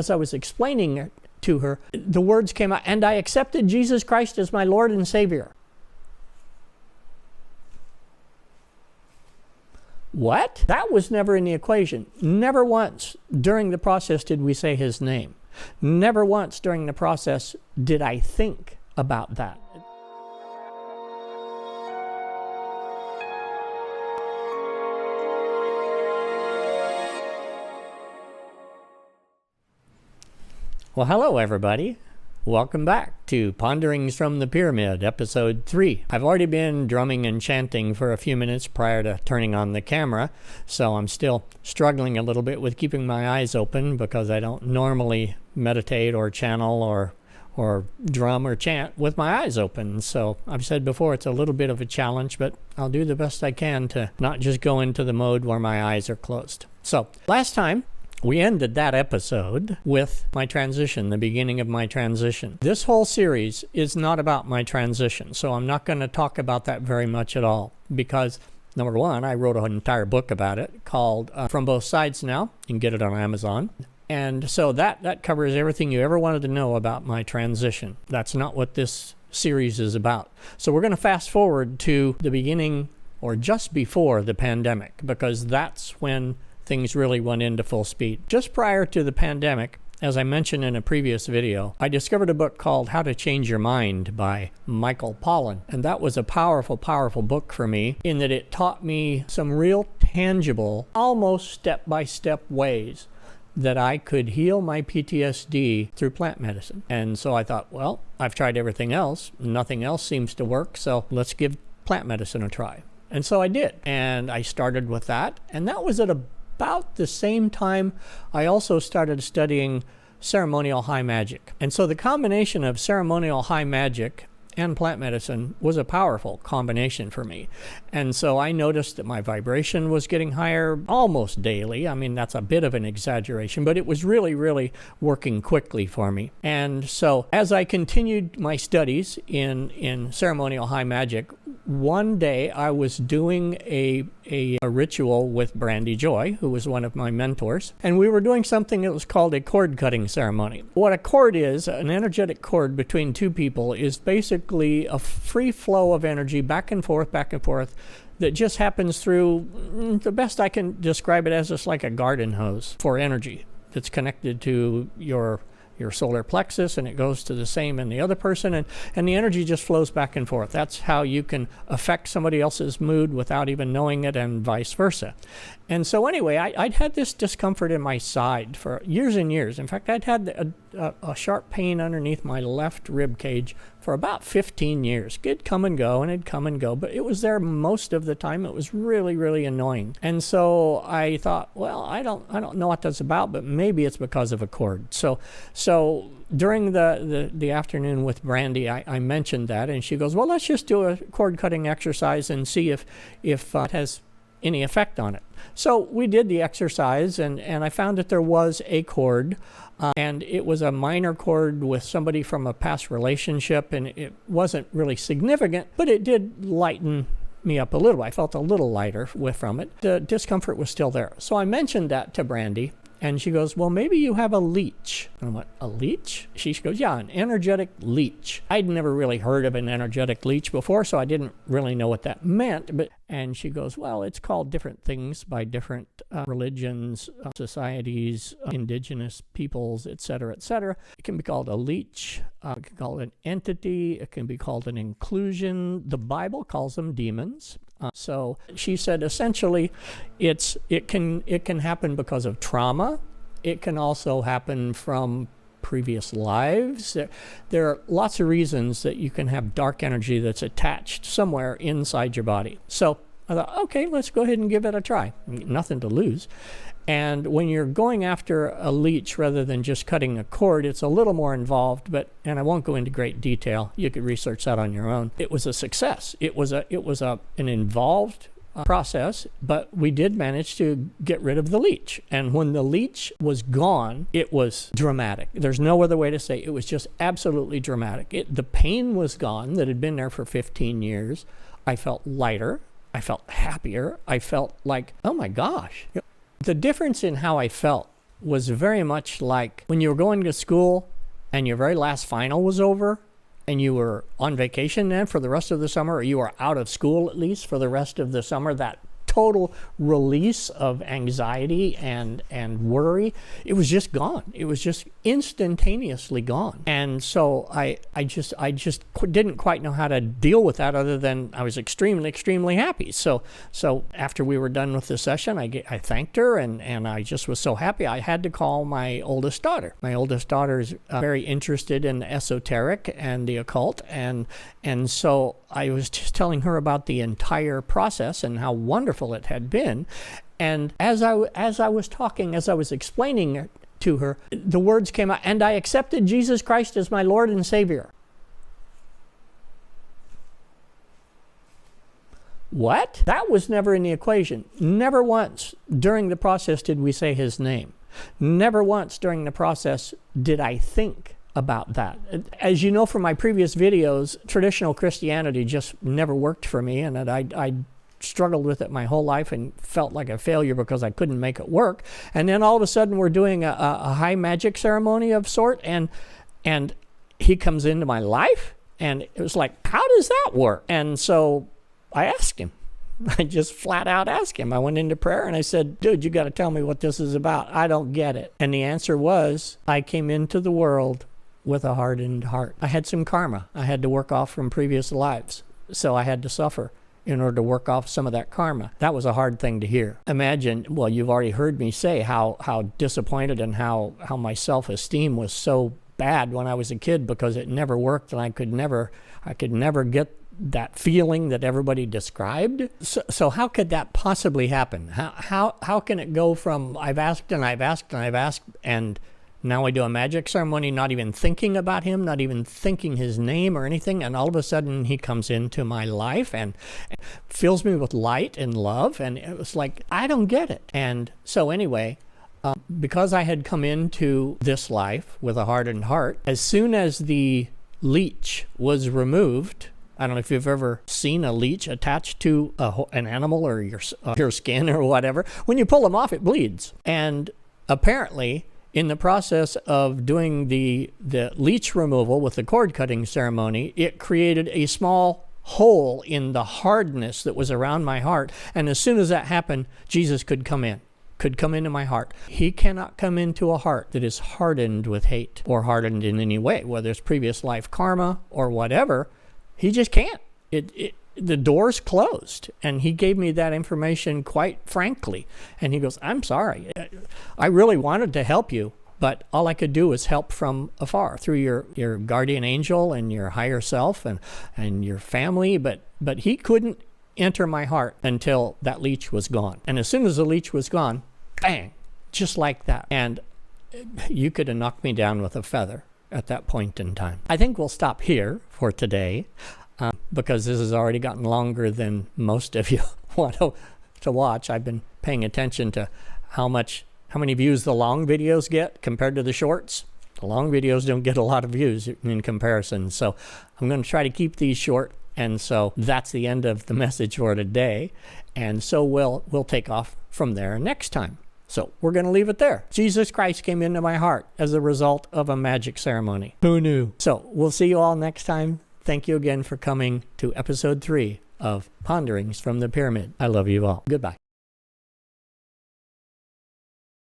As I was explaining it to her, the words came out, and I accepted Jesus Christ as my Lord and Savior. What? That was never in the equation. Never once during the process did we say his name. Never once during the process did I think about that. Well, hello everybody. Welcome back to Ponderings from the Pyramid, Episode 3. I've already been drumming and chanting for a few minutes prior to turning on the camera, so I'm still struggling a little bit with keeping my eyes open because I don't normally meditate or channel or drum or chant with my eyes open. So I've said before it's a little bit of a challenge, but I'll do the best I can to not just go into the mode where my eyes are closed. So last time, we ended that episode with my transition, the beginning of my transition. This whole series is not about my transition, so I'm not going to talk about that very much at all because, number one, I wrote an entire book about it called From Both Sides Now. You can get it on Amazon. And so that covers everything you ever wanted to know about my transition. That's not what this series is about. So we're going to fast forward to the beginning or just before the pandemic because that's when things really went into full speed. Just prior to the pandemic, as I mentioned in a previous video, I discovered a book called How to Change Your Mind by Michael Pollan. And that was a powerful, powerful book for me in that it taught me some real tangible, almost step-by-step ways that I could heal my PTSD through plant medicine. And so I thought, well, I've tried everything else. Nothing else seems to work, so let's give plant medicine a try. And so I did. And I started with that. And that was at about the same time I also started studying ceremonial high magic. And so the combination of ceremonial high magic and plant medicine was a powerful combination for me. And so I noticed that my vibration was getting higher almost daily. I mean, that's a bit of an exaggeration, but it was really, really working quickly for me. And so as I continued my studies in ceremonial high magic, one day I was doing a ritual with Brandy Joy, who was one of my mentors, and we were doing something that was called a cord cutting ceremony. What a cord is, an energetic cord between two people, is basically a free flow of energy back and forth, that just happens through, the best I can describe it as, just like a garden hose for energy that's connected to your solar plexus, and it goes to the same in the other person, and the energy just flows back and forth. That's how you can affect somebody else's mood without even knowing it, and vice versa. And so anyway, I'd had this discomfort in my side for years and years. In fact, I'd had a sharp pain underneath my left rib cage for about 15 years. It'd come and go, and it'd come and go, but it was there most of the time. It was really, really annoying. And so I thought, well, I don't know what that's about, but maybe it's because of a cord. So during the afternoon with Brandy, I mentioned that, and she goes, well, let's just do a cord cutting exercise and see if it has any effect on it. So we did the exercise, and I found that there was a cord, and it was a minor cord with somebody from a past relationship, and it wasn't really significant, but it did lighten me up a little. I felt a little lighter from it. The discomfort was still there. So I mentioned that to Brandy, and she goes, well, maybe you have a leech. And I went, a leech? She goes, yeah, an energetic leech. I'd never really heard of an energetic leech before, so I didn't really know what that meant. And she goes, well, it's called different things by different religions, societies, indigenous peoples, etc., etc. It can be called a leech. It can be called an entity. It can be called an inclusion. The Bible calls them demons. So she said, essentially, it can happen because of trauma. It can also happen from previous lives. There are lots of reasons that you can have dark energy that's attached somewhere inside your body. So I thought, okay, let's go ahead and give it a try. Nothing to lose. And when you're going after a leech rather than just cutting a cord, it's a little more involved, and I won't go into great detail. You could research that on your own. It was a success. It was an involved process, but we did manage to get rid of the leech. And when the leech was gone, it was dramatic. There's no other way to say it. It was just absolutely dramatic. The pain was gone that had been there for 15 years. I felt lighter. I felt happier. I felt like, oh my gosh. The difference in how I felt was very much like when you were going to school and your very last final was over and you were on vacation then for the rest of the summer, or you were out of school at least for the rest of the summer. That total release of anxiety and worry, it was just gone. It was just instantaneously gone. And so I just didn't quite know how to deal with that, other than I was extremely happy. So after we were done with the session, I thanked her, and I just was so happy. I had to call my oldest daughter. My oldest daughter is very interested in the esoteric and the occult, and so I was just telling her about the entire process and how wonderful it had been. And as I was talking, as I was explaining it to her, the words came out, and I accepted Jesus Christ as my Lord and Savior. What? That was never in the equation. Never once during the process did we say his name. Never once during the process did I think about that. As you know from my previous videos, traditional Christianity just never worked for me, and that I struggled with it my whole life and felt like a failure because I couldn't make it work. And then all of a sudden we're doing a high magic ceremony of sort, and he comes into my life, and it was like, how does that work? And so I asked him. I just flat out asked him. I went into prayer and I said, dude, you got to tell me what this is about. I don't get it. And the answer was, I came into the world with a hardened heart. I had some karma I had to work off from previous lives. So I had to suffer in order to work off some of that karma. That was a hard thing to hear. Imagine, well, you've already heard me say how disappointed and how my self-esteem was so bad when I was a kid, because it never worked, and I could never get that feeling that everybody described. So how could that possibly happen? How can it go from I've asked and I've asked and I've asked, and now I do a magic ceremony, not even thinking about him, not even thinking his name or anything, and all of a sudden he comes into my life and fills me with light and love, and it was like, I don't get it. And so anyway, because I had come into this life with a hardened heart, as soon as the leech was removed, I don't know if you've ever seen a leech attached to an animal or your skin or whatever. When you pull them off, it bleeds. And apparently, in the process of doing the leech removal with the cord cutting ceremony, it created a small hole in the hardness that was around my heart. And as soon as that happened, Jesus could come into my heart. He cannot come into a heart that is hardened with hate or hardened in any way, whether it's previous life karma or whatever. He just can't. The door's closed. And he gave me that information quite frankly. And he goes, I'm sorry. I really wanted to help you, but all I could do was help from afar through your guardian angel and your higher self and your family. But he couldn't enter my heart until that leech was gone. And as soon as the leech was gone, bang, just like that. And you could have knocked me down with a feather at that point in time. I think we'll stop here for today. Because this has already gotten longer than most of you want to watch. I've been paying attention to how many views the long videos get compared to the shorts. The long videos don't get a lot of views in comparison. So I'm going to try to keep these short. And so that's the end of the message for today. And so we'll take off from there next time. So we're going to leave it there. Jesus Christ came into my heart as a result of a magic ceremony. Who knew? So we'll see you all next time. Thank you again for coming to episode 3 of Ponderings from the Pyramid. I love you all. Goodbye.